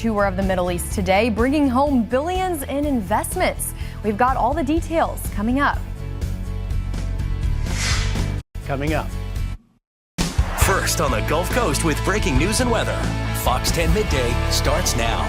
tour of the Middle East today, bringing home billions in investments. We've got all the details coming up. Coming up. First on the Gulf Coast with breaking news and weather. Fox 10 Midday starts now.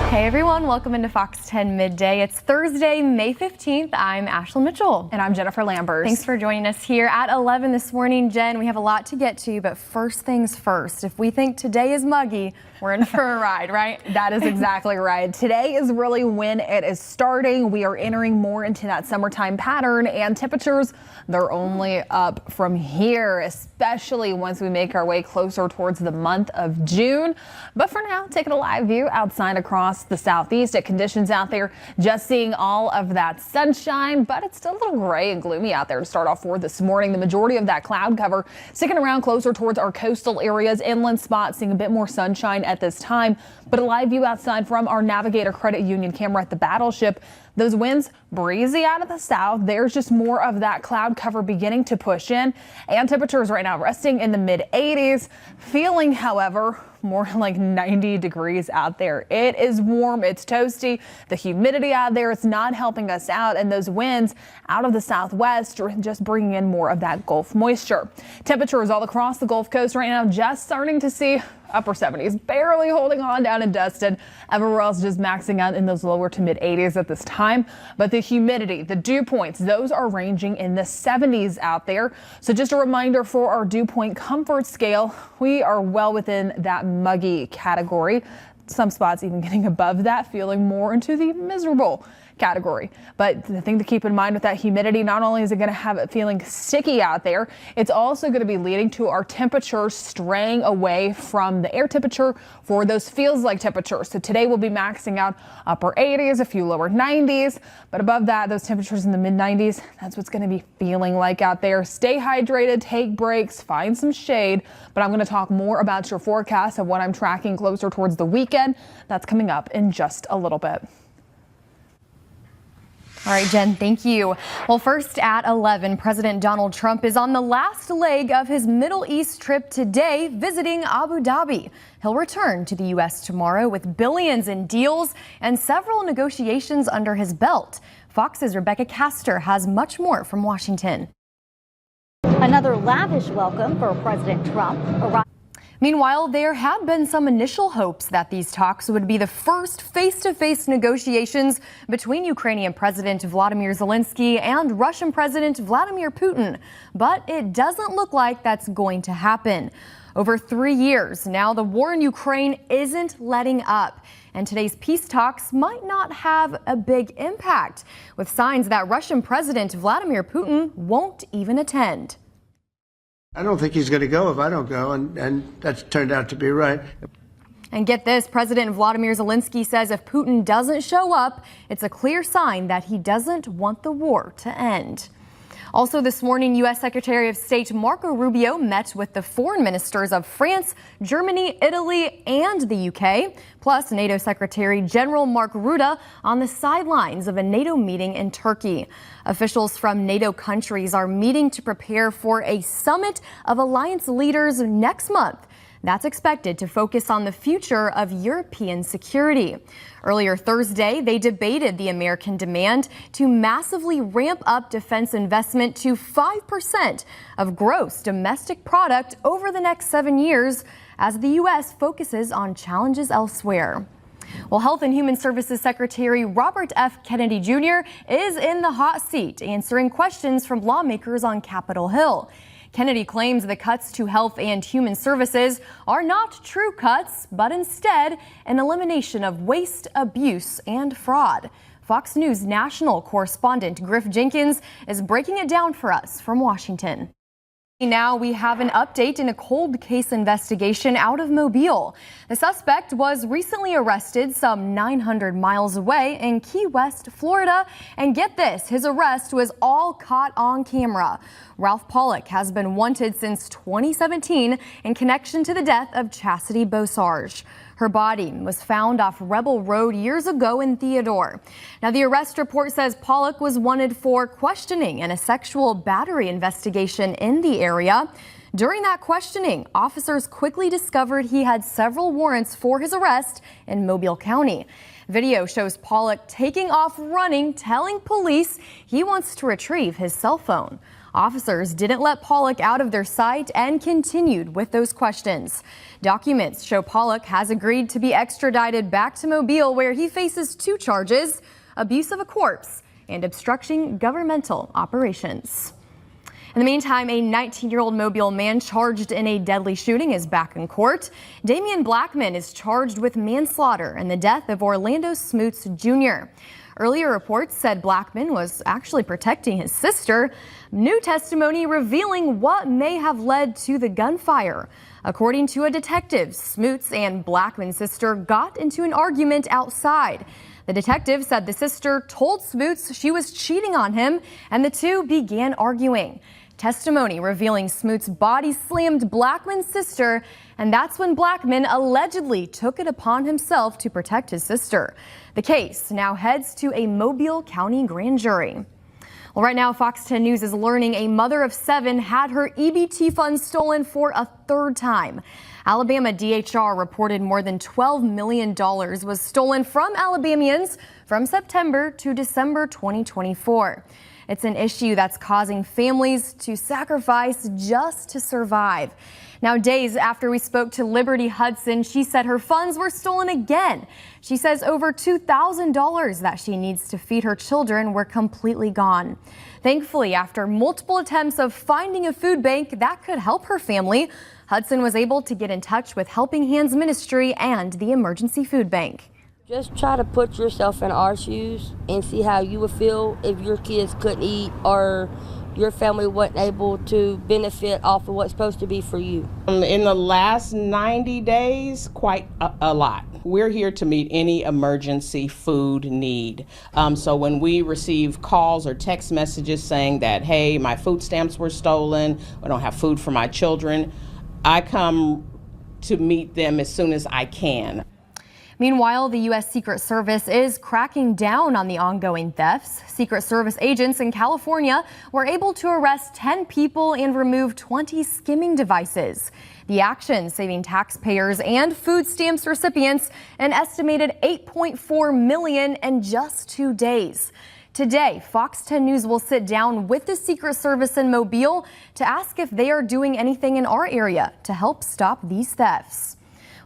Hey everyone, welcome into Fox 10 Midday. It's Thursday, May 15th. I'm Ashley Mitchell. And I'm Jennifer Lambers. Thanks for joining us here at 11 this morning. Jen, we have a lot to get to, but first things first. If we think today is muggy, we're in for a ride, right? That is exactly right. Today is really when it is starting. We are entering more into that summertime pattern, and temperatures, they're only up from here, especially once we make our way closer towards the month of June. But for now, taking a live view outside across the southeast at conditions out there, just seeing all of that sunshine, but it's still a little gray and gloomy out there to start off for this morning. The majority of that cloud cover sticking around closer towards our coastal areas, inland spots seeing a bit more sunshine at this time. But a live view outside from our Navigator Credit Union camera at the Battleship. Those winds breezy out of the south. There's just more of that cloud cover beginning to push in, and temperatures right now resting in the mid 80s. Feeling, however, more like 90 degrees out there. It is warm. It's toasty. The humidity out there is not helping us out, and those winds out of the southwest are just bringing in more of that Gulf moisture. Temperatures all across the Gulf Coast right now just starting to see upper 70s, barely holding on down in Destin. Everywhere else just maxing out in those lower to mid 80s at this time. But the humidity, the dew points, those are ranging in the 70s out there. So just a reminder for our dew point comfort scale, we are well within that muggy category. Some spots even getting above that, feeling more into the miserable category. But the thing to keep in mind with that humidity, not only is it going to have it feeling sticky out there, it's also going to be leading to our temperatures straying away from the air temperature for those feels like temperatures. So today we'll be maxing out upper 80s, a few lower 90s, but above that, those temperatures in the mid 90s, that's what's going to be feeling like out there. Stay hydrated, take breaks, find some shade, but I'm going to talk more about your forecast of what I'm tracking closer towards the weekend. That's coming up in just a little bit. All right, Jen, thank you. Well, first at 11, President Donald Trump is on the last leg of his Middle East trip today, visiting Abu Dhabi. He'll return to the U.S. tomorrow with billions in deals and several negotiations under his belt. Fox's Rebecca Castor has much more from Washington. Another lavish welcome for President Trump. Meanwhile, there had been some initial hopes that these talks would be the first face-to-face negotiations between Ukrainian President Volodymyr Zelensky and Russian President Vladimir Putin. But it doesn't look like that's going to happen. Over 3 years now, the war in Ukraine isn't letting up. And today's peace talks might not have a big impact, with signs that Russian President Vladimir Putin won't even attend. I don't think he's going to go if I don't go, and that's turned out to be right. And get this, President Volodymyr Zelensky says if Putin doesn't show up, it's a clear sign that he doesn't want the war to end. Also this morning, U.S. Secretary of State Marco Rubio met with the foreign ministers of France, Germany, Italy, and the U.K., plus NATO Secretary General Mark Rutte on the sidelines of a NATO meeting in Turkey. Officials from NATO countries are meeting to prepare for a summit of alliance leaders next month. That's expected to focus on the future of European security. Earlier Thursday, they debated the American demand to massively ramp up defense investment to 5% of gross domestic product over the next 7 years as the U.S. focuses on challenges elsewhere. Well, Health and Human Services Secretary Robert F. Kennedy Jr. is in the hot seat, answering questions from lawmakers on Capitol Hill. Kennedy claims the cuts to health and human services are not true cuts, but instead an elimination of waste, abuse, and fraud. Fox News national correspondent Griff Jenkins is breaking it down for us from Washington. Now we have an update in a cold case investigation out of Mobile. The suspect was recently arrested some 900 miles away in Key West, Florida. And get this, his arrest was all caught on camera. Ralph Pollock has been wanted since 2017 in connection to the death of Chastity Beausarge. Her body was found off Rebel Road years ago in Theodore. Now, the arrest report says Pollock was wanted for questioning and a sexual battery investigation in the area. During that questioning, officers quickly discovered he had several warrants for his arrest in Mobile County. Video shows Pollock taking off running, telling police he wants to retrieve his cell phone. Officers didn't let Pollock out of their sight and continued with those questions. Documents show Pollock has agreed to be extradited back to Mobile, where he faces 2 charges: abuse of a corpse and obstructing governmental operations. In the meantime, a 19-year-old Mobile man charged in a deadly shooting is back in court. Damian Blackman is charged with manslaughter in the death of Orlando Smoots Jr. Earlier reports said Blackman was actually protecting his sister. New testimony revealing what may have led to the gunfire. According to a detective, Smoots and Blackman's sister got into an argument outside. The detective said the sister told Smoots she was cheating on him, and the two began arguing. Testimony revealing Smoots' body slammed Blackman's sister, and that's when Blackman allegedly took it upon himself to protect his sister. The case now heads to a Mobile County grand jury. Well, right now, Fox 10 News is learning a mother of 7 had her EBT funds stolen for a 3rd time. Alabama DHR reported more than $12 million was stolen from Alabamians from September to December 2024. It's an issue that's causing families to sacrifice just to survive. Now, days after we spoke to Liberty Hudson, she said her funds were stolen again. She says over $2,000 that she needs to feed her children were completely gone. Thankfully, after multiple attempts of finding a food bank that could help her family, Hudson was able to get in touch with Helping Hands Ministry and the Emergency Food Bank. Just try to put yourself in our shoes and see how you would feel if your kids couldn't eat or your family wasn't able to benefit off of what's supposed to be for you. In the last 90 days, quite a lot. We're here to meet any emergency food need. So when we receive calls or text messages saying that, hey, my food stamps were stolen, I don't have food for my children, I come to meet them as soon as I can. Meanwhile, the U.S. Secret Service is cracking down on the ongoing thefts. Secret Service agents in California were able to arrest 10 people and remove 20 skimming devices. The action saving taxpayers and food stamps recipients an estimated $8.4 million in just 2 days. Today, Fox 10 News will sit down with the Secret Service in Mobile to ask if they are doing anything in our area to help stop these thefts.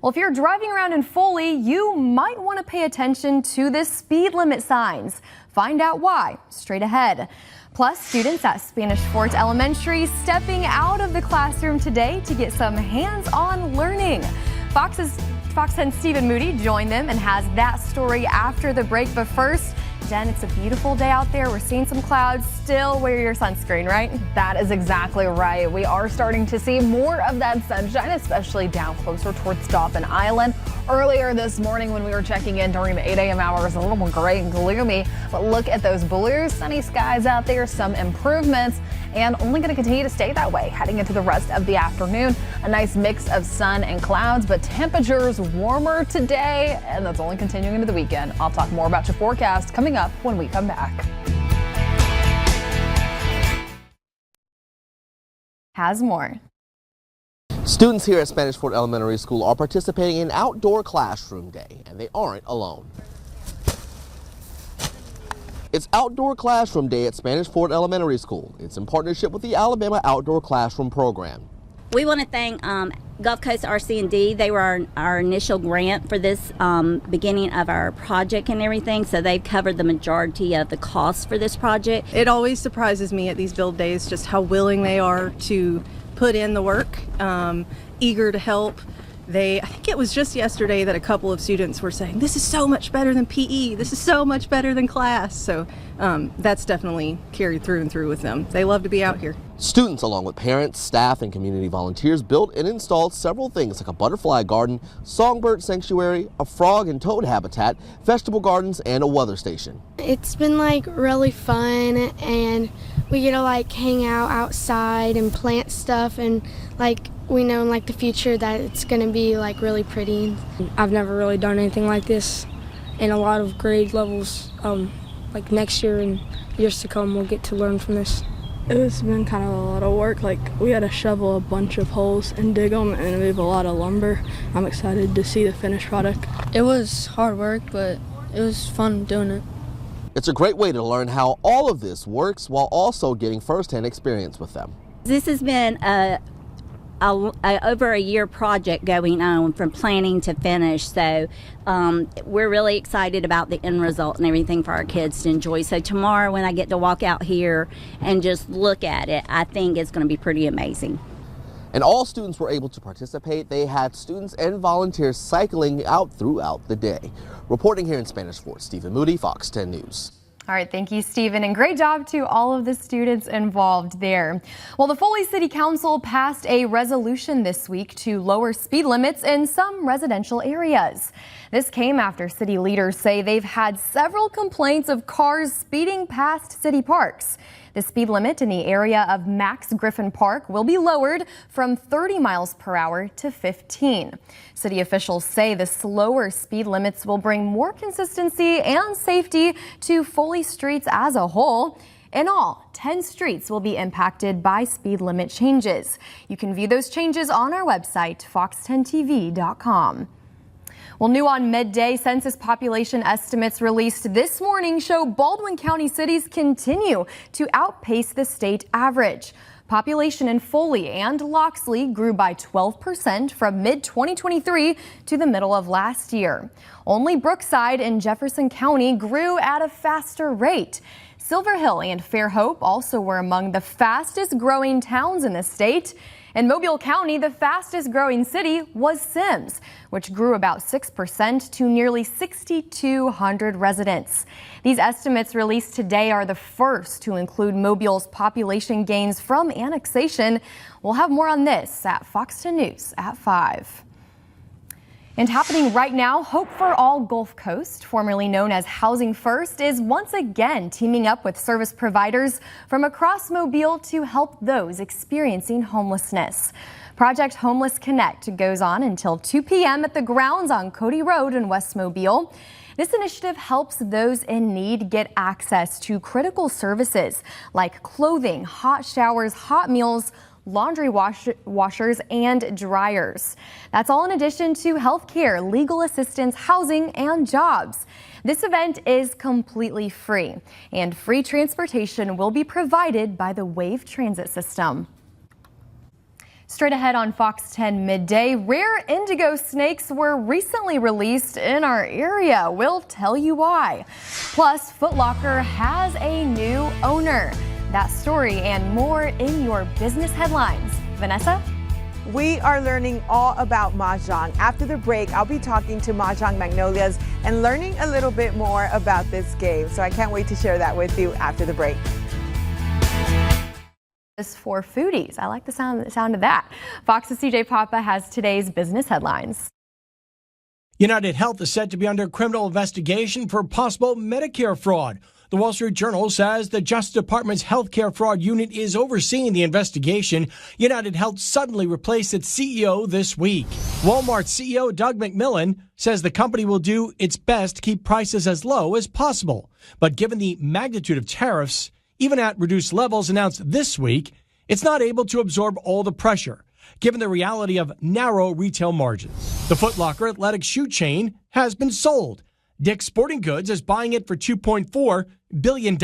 Well, if you're driving around in Foley, you might want to pay attention to the speed limit signs. Find out why straight ahead. Plus, students at Spanish Fort Elementary stepping out of the classroom today to get some hands-on learning. Fox 10's Stephen Moody joined them and has that story after the break. But first, Jen, it's a beautiful day out there. We're seeing some clouds. Still wear your sunscreen, right? That is exactly right. We are starting to see more of that sunshine, especially down closer towards Dauphin Island. Earlier this morning when we were checking in during the 8 a.m. hours, a little more gray and gloomy. But look at those blue, sunny skies out there. Some improvements and only going to continue to stay that way heading into the rest of the afternoon. A nice mix of sun and clouds, but temperatures warmer today, and that's only continuing into the weekend. I'll talk more about your forecast coming up when we come back. Has more. Students here at Spanish Fort Elementary School are participating in Outdoor Classroom Day, and they aren't alone. It's Outdoor Classroom Day at Spanish Fort Elementary School. It's in partnership with the Alabama Outdoor Classroom Program. We want to thank Gulf Coast RC&D. They were our initial grant for this beginning of our project and everything, so they've covered the majority of the costs for this project. It always surprises me at these build days just how willing they are to put in the work, eager to help. I think it was just yesterday that a couple of students were saying, this is so much better than PE, this is so much better than class. So that's definitely carried through and through with them. They love to be out here. Students, along with parents, staff, and community volunteers, built and installed several things like a butterfly garden, songbird sanctuary, a frog and toad habitat, vegetable gardens, and a weather station. It's been really fun, and we get to hang out outside and plant stuff, and we know in the future that it's going to be really pretty. I've never really done anything like this, and a lot of grade levels next year and years to come we'll get to learn from this. It's been kind of a lot of work. We had to shovel a bunch of holes and dig them, and we have a lot of lumber. I'm excited to see the finished product. It was hard work, but it was fun doing it. It's a great way to learn how all of this works while also getting firsthand experience with them. This has been over a year project going on from planning to finish, so we're really excited about the end result and everything for our kids to enjoy. So tomorrow when I get to walk out here and just look at it, I think it's going to be pretty amazing. And all students were able to participate. They had students and volunteers cycling out throughout the day. Reporting here in Spanish Fort, Stephen Moody, Fox 10 News. All right, thank you, Stephen, and great job to all of the students involved there. Well, the Foley City Council passed a resolution this week to lower speed limits in some residential areas. This came after city leaders say they've had several complaints of cars speeding past city parks. The speed limit in the area of Max Griffin Park will be lowered from 30 miles per hour to 15. City officials say the slower speed limits will bring more consistency and safety to Foley streets as a whole. In all, 10 streets will be impacted by speed limit changes. You can view those changes on our website, fox10tv.com. Well, new on midday, census population estimates released this morning show Baldwin County cities continue to outpace the state average. Population in Foley and Loxley grew by 12% from mid-2023 to the middle of last year. Only Brookside in Jefferson County grew at a faster rate. Silver Hill and Fairhope also were among the fastest growing towns in the state. In Mobile County, the fastest growing city was Sims, which grew about 6% to nearly 6,200 residents. These estimates released today are the first to include Mobile's population gains from annexation. We'll have more on this at Fox 10 News at 5. And happening right now, Hope for All Gulf Coast, formerly known as Housing First, is once again teaming up with service providers from across Mobile to help those experiencing homelessness. Project Homeless Connect goes on until 2 p.m. at the grounds on Cody Road in West Mobile. This initiative helps those in need get access to critical services like clothing, hot showers, hot meals, laundry washers and dryers. That's all in addition to health care, legal assistance, housing, and jobs. This event is completely free, and free transportation will be provided by the Wave Transit System. Straight ahead on Fox 10 Midday, rare indigo snakes were recently released in our area. We'll tell you why. Plus, Foot Locker has a new owner. That story and more in your business headlines. Vanessa? We are learning all about Mahjong. After the break, I'll be talking to Mahjong Magnolias and learning a little bit more about this game. So I can't wait to share that with you after the break. For foodies. I like the sound of that. Fox's CJ Papa has today's business headlines. United Health is set to be under criminal investigation for possible Medicare fraud. The Wall Street Journal says the Justice Department's healthcare fraud unit is overseeing the investigation. United Health suddenly replaced its CEO this week. Walmart CEO Doug McMillon says the company will do its best to keep prices as low as possible. But given the magnitude of tariffs, even at reduced levels announced this week, it's not able to absorb all the pressure, given the reality of narrow retail margins. The Foot Locker athletic shoe chain has been sold. Dick's Sporting Goods is buying it for $2.4 billion.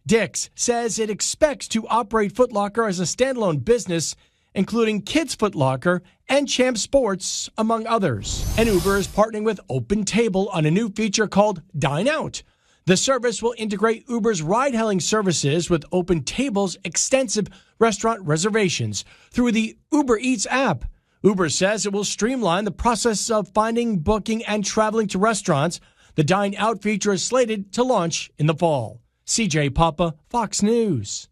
Dick's says it expects to operate Foot Locker as a standalone business, including Kids Foot Locker and Champ Sports, among others. And Uber is partnering with OpenTable on a new feature called Dine Out. The service will integrate Uber's ride-hailing services with OpenTable's extensive restaurant reservations through the Uber Eats app. Uber says it will streamline the process of finding, booking, and traveling to restaurants. The Dine Out feature is slated to launch in the fall. CJ Papa, Fox News.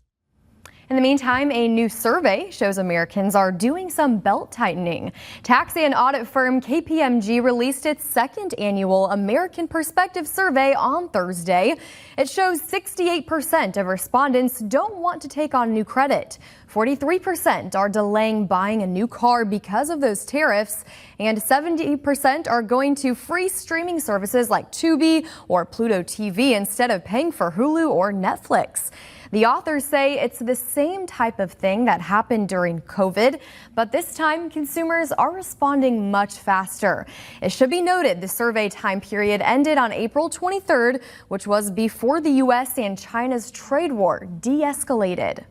In the meantime, a new survey shows Americans are doing some belt tightening. Tax and audit firm KPMG released its second annual American Perspective survey on Thursday. It shows 68% of respondents don't want to take on new credit. 43% are delaying buying a new car because of those tariffs, and 70% are going to free streaming services like Tubi or Pluto TV instead of paying for Hulu or Netflix. The authors say it's the same type of thing that happened during COVID, but this time consumers are responding much faster. It should be noted the survey time period ended on April 23rd, which was before the U.S. and China's trade war de-escalated.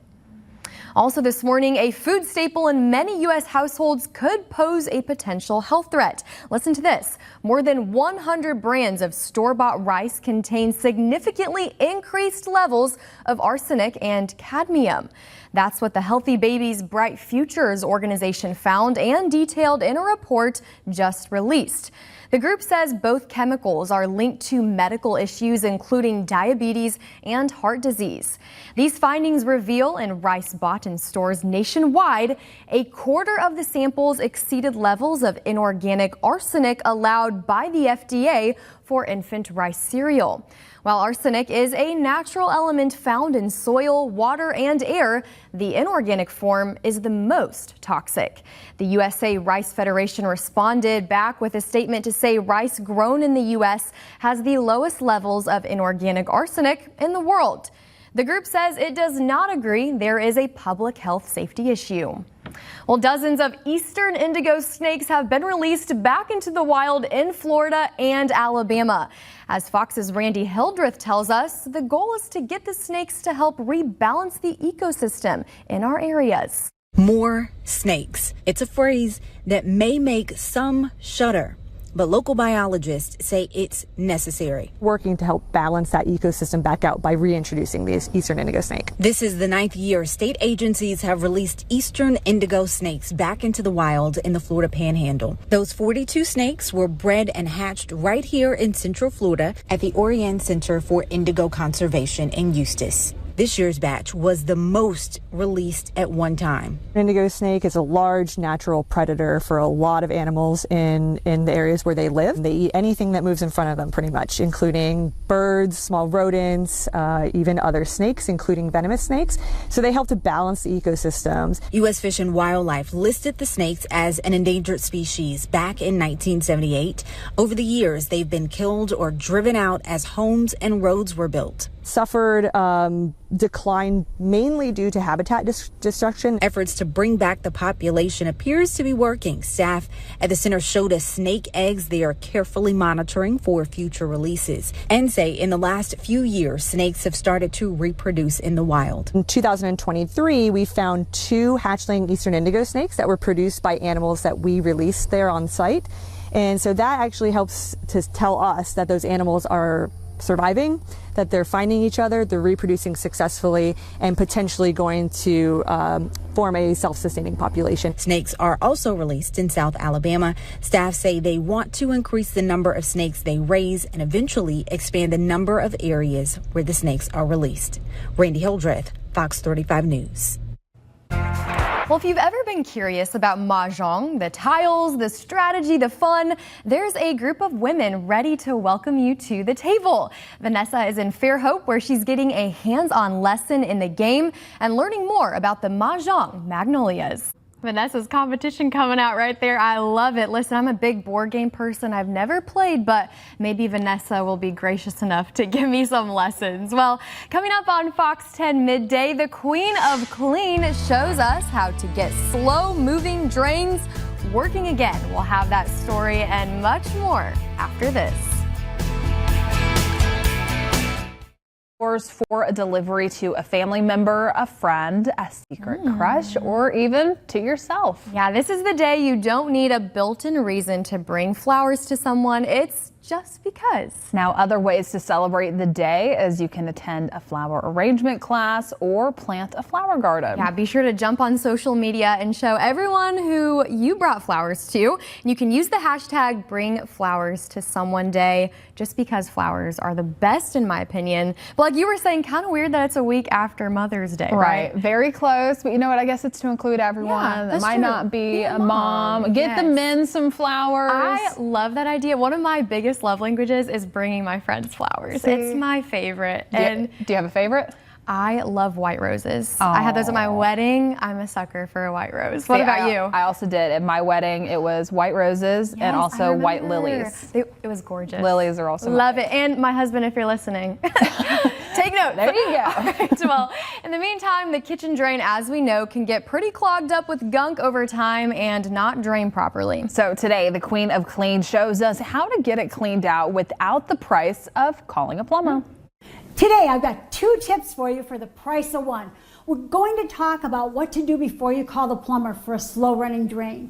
Also this morning, a food staple in many U.S. households could pose a potential health threat. Listen to this. More than 100 brands of store-bought rice contain significantly increased levels of arsenic and cadmium. That's what the Healthy Babies Bright Futures organization found and detailed in a report just released. The group says both chemicals are linked to medical issues, including diabetes and heart disease. These findings reveal in rice bought in stores nationwide, a quarter of the samples exceeded levels of inorganic arsenic allowed by the FDA for infant rice cereal. While arsenic is a natural element found in soil, water, and air, the inorganic form is the most toxic. The USA Rice Federation responded back with a statement to say rice grown in the U.S. has the lowest levels of inorganic arsenic in the world. The group says it does not agree there is a public health safety issue. Well, dozens of eastern indigo snakes have been released back into the wild in Florida and Alabama. As Fox's Randy Hildreth tells us, the goal is to get the snakes to help rebalance the ecosystem in our areas. More snakes. It's a phrase that may make some shudder, but local biologists say it's necessary. Working to help balance that ecosystem back out by reintroducing the eastern indigo snake. This is the 9th year state agencies have released eastern indigo snakes back into the wild in the Florida Panhandle. Those 42 snakes were bred and hatched right here in Central Florida at the Orion Center for Indigo Conservation in Eustis. This year's batch was the most released at one time. Indigo snake is a large natural predator for a lot of animals in the areas where they live. They eat anything that moves in front of them pretty much, including birds, small rodents, even other snakes, including venomous snakes. So they help to balance the ecosystems. U.S. Fish and Wildlife listed the snakes as an endangered species back in 1978. Over the years, they've been killed or driven out as homes and roads were built. Suffered decline mainly due to habitat destruction. Efforts to bring back the population appears to be working. Staff at the center showed us snake eggs they are carefully monitoring for future releases and say in the last few years, snakes have started to reproduce in the wild. In 2023, we found 2 hatchling eastern indigo snakes that were produced by animals that we released there on site. And so that actually helps to tell us that those animals are surviving, that they're finding each other, they're reproducing successfully, and potentially going to form a self-sustaining population. Snakes are also released in South Alabama. Staff say they want to increase the number of snakes they raise and eventually expand the number of areas where the snakes are released. Randy Hildreth, Fox 35 News. Well, if you've ever been curious about Mahjong, the tiles, the strategy, the fun, there's a group of women ready to welcome you to the table. Vanessa is in Fairhope, where she's getting a hands-on lesson in the game and learning more about the Mahjong Magnolias. Vanessa's competition coming out right there. I love it. Listen, I'm a big board game person. I've never played, but maybe Vanessa will be gracious enough to give me some lessons. Well, coming up on Fox 10 Midday, the Queen of Clean shows us how to get slow-moving drains working again. We'll have that story and much more after this. For a delivery to a family member, a friend, a secret crush, or even to yourself. Yeah, this is the day you don't need a built-in reason to bring flowers to someone. It's just because. Now, other ways to celebrate the day is you can attend a flower arrangement class or plant a flower garden. Yeah, be sure to jump on social media and show everyone who you brought flowers to. And you can use the hashtag #BringFlowersToSomeoneDay, just because flowers are the best in my opinion. But like you were saying, kind of weird that it's a week after Mother's Day, right? Very close, but you know what? I guess it's to include everyone. Yeah, that might true. not be a mom. Get the Yes. men some flowers. I love that idea. One of my biggest love languages is bringing my friends flowers. See? It's my favorite. Do you have a favorite? I love white roses. I had those at my wedding. I'm a sucker for a white rose. What about you? I also did. At my wedding, it was white roses and also white lilies. It was gorgeous. Lilies are also love it. And my husband, if you're listening, take note. There you go. All right, well, in the meantime, the kitchen drain, as we know, can get pretty clogged up with gunk over time and not drain properly. So today, the Queen of Clean shows us how to get it cleaned out without the price of calling a plumber. Today, I've got 2 tips for you for the price of 1. We're going to talk about what to do before you call the plumber for a slow running drain.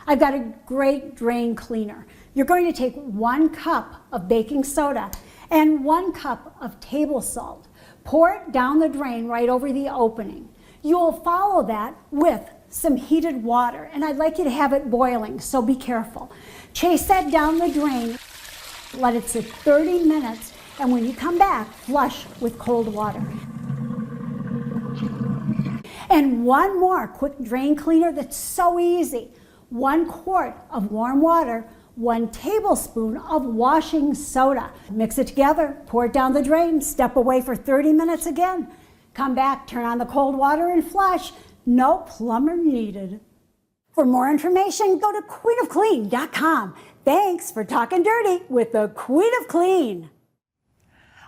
I've got a great drain cleaner. You're going to take 1 cup of baking soda and 1 cup of table salt. Pour it down the drain right over the opening. You'll follow that with some heated water, and I'd like you to have it boiling, so be careful. Chase that down the drain, let it sit 30 minutes, and when you come back, flush with cold water. And one more quick drain cleaner that's so easy. 1 quart of warm water, 1 tablespoon of washing soda. Mix it together, pour it down the drain, step away for 30 minutes again. Come back, turn on the cold water and flush. No plumber needed. For more information, go to queenofclean.com. Thanks for talking dirty with the Queen of Clean.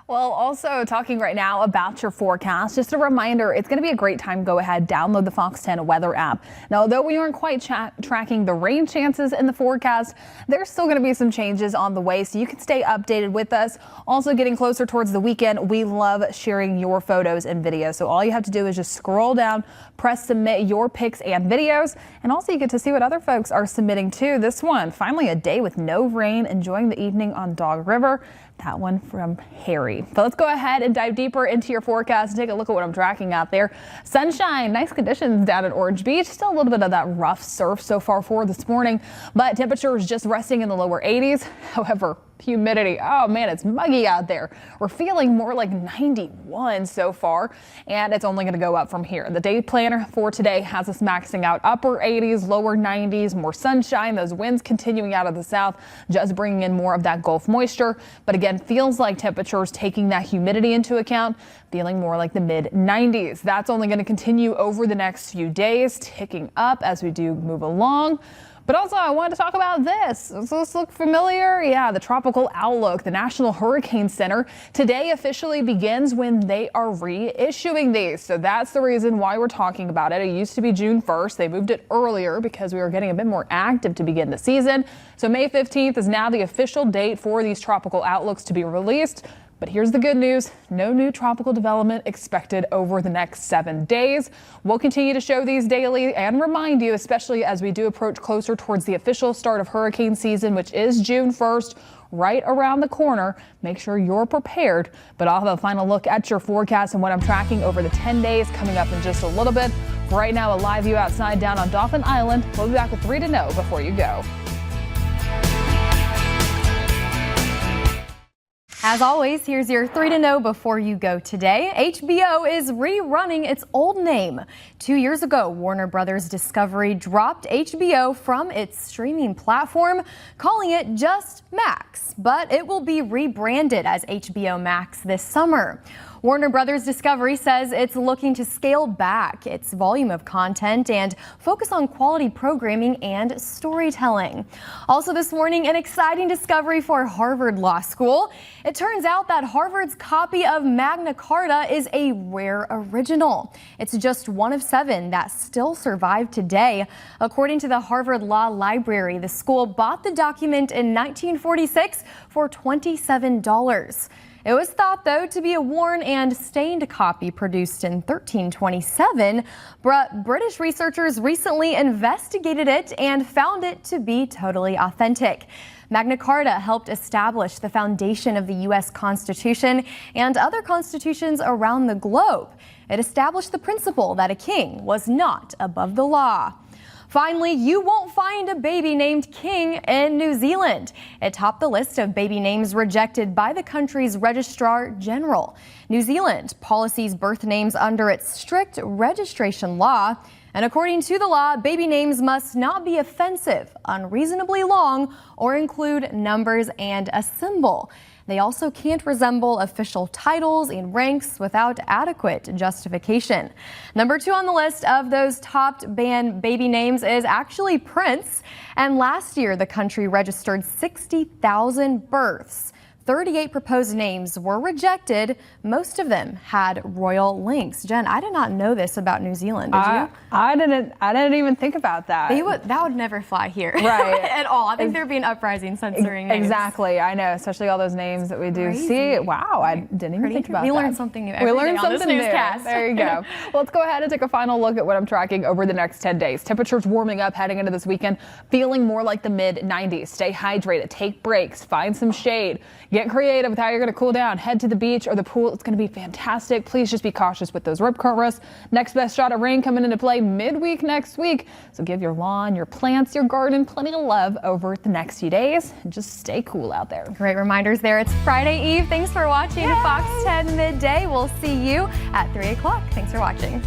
Well, also talking right now about your forecast, just a reminder, it's going to be a great time to go ahead, download the Fox 10 weather app. Now, although we aren't quite tracking the rain chances in the forecast, there's still going to be some changes on the way, so you can stay updated with us. Also, getting closer towards the weekend, we love sharing your photos and videos. So all you have to do is just scroll down, press submit your pics and videos, and also you get to see what other folks are submitting too. This one, finally a day with no rain, enjoying the evening on Dog River. That one from Harry. So let's go ahead and dive deeper into your forecast and take a look at what I'm tracking out there. Sunshine, nice conditions down at Orange Beach. Still a little bit of that rough surf so far for this morning, but temperatures just resting in the lower 80s. However, humidity, oh man, it's muggy out there. We're feeling more like 91 so far, and it's only going to go up from here. The day planner for today has us maxing out upper 80s, lower 90s, more sunshine, those winds continuing out of the south, just bringing in more of that Gulf moisture. But again, feels like temperatures taking that humidity into account, feeling more like the mid 90s. That's only going to continue over the next few days, ticking up as we do move along. But also, I wanted to talk about this. Does this look familiar? Yeah, the tropical outlook. The National Hurricane Center today officially begins when they are reissuing these. So that's the reason why we're talking about it. It used to be June 1st. They moved it earlier because we were getting a bit more active to begin the season. So May 15th is now the official date for these tropical outlooks to be released. But here's the good news. No new tropical development expected over the next 7 days. We'll continue to show these daily and remind you, especially as we do approach closer towards the official start of hurricane season, which is June 1st, right around the corner. Make sure you're prepared. But I'll have a final look at your forecast and what I'm tracking over the 10 days coming up in just a little bit. For right now, a live view outside down on Dauphin Island. We'll be back with 3 to know before you go. As always, here's your 3 to know before you go today. HBO is rerunning its old name. 2 years ago, Warner Brothers Discovery dropped HBO from its streaming platform, calling it just Max. But it will be rebranded as HBO Max this summer. Warner Brothers Discovery says it's looking to scale back its volume of content and focus on quality programming and storytelling. Also this morning, an exciting discovery for Harvard Law School. It turns out that Harvard's copy of Magna Carta is a rare original. It's just one of 7 that still survive today. According to the Harvard Law Library, the school bought the document in 1946 for $27. It was thought, though, to be a worn and stained copy produced in 1327, but British researchers recently investigated it and found it to be totally authentic. Magna Carta helped establish the foundation of the U.S. Constitution and other constitutions around the globe. It established the principle that a king was not above the law. Finally, you won't find a baby named King in New Zealand. It topped the list of baby names rejected by the country's Registrar General. New Zealand policies birth names under its strict registration law. And according to the law, baby names must not be offensive, unreasonably long, or include numbers and a symbol. They also can't resemble official titles and ranks without adequate justification. Number 2 on the list of those top banned baby names is actually Prince. And last year, the country registered 60,000 births. 38 proposed names were rejected. Most of them had royal links. Jen, I did not know this about New Zealand. Did you? I didn't even think about that. That would never fly here. Right. At all. I think there'd be an uprising censoring names. Exactly. I know, especially all those names that we do see. Wow, I didn't even think about that. We learned something new every day on this newscast. There you go. Well, let's go ahead and take a final look at what I'm tracking over the next 10 days. Temperatures warming up heading into this weekend, feeling more like the mid-90s. Stay hydrated, take breaks, find some shade. Get creative with how you're going to cool down. Head to the beach or the pool. It's going to be fantastic. Please just be cautious with those rip current risks. Next best shot of rain coming into play midweek next week. So give your lawn, your plants, your garden plenty of love over the next few days. And just stay cool out there. Great reminders there. It's Friday Eve. Thanks for watching Fox 10 Midday. We'll see you at 3 o'clock. Thanks for watching.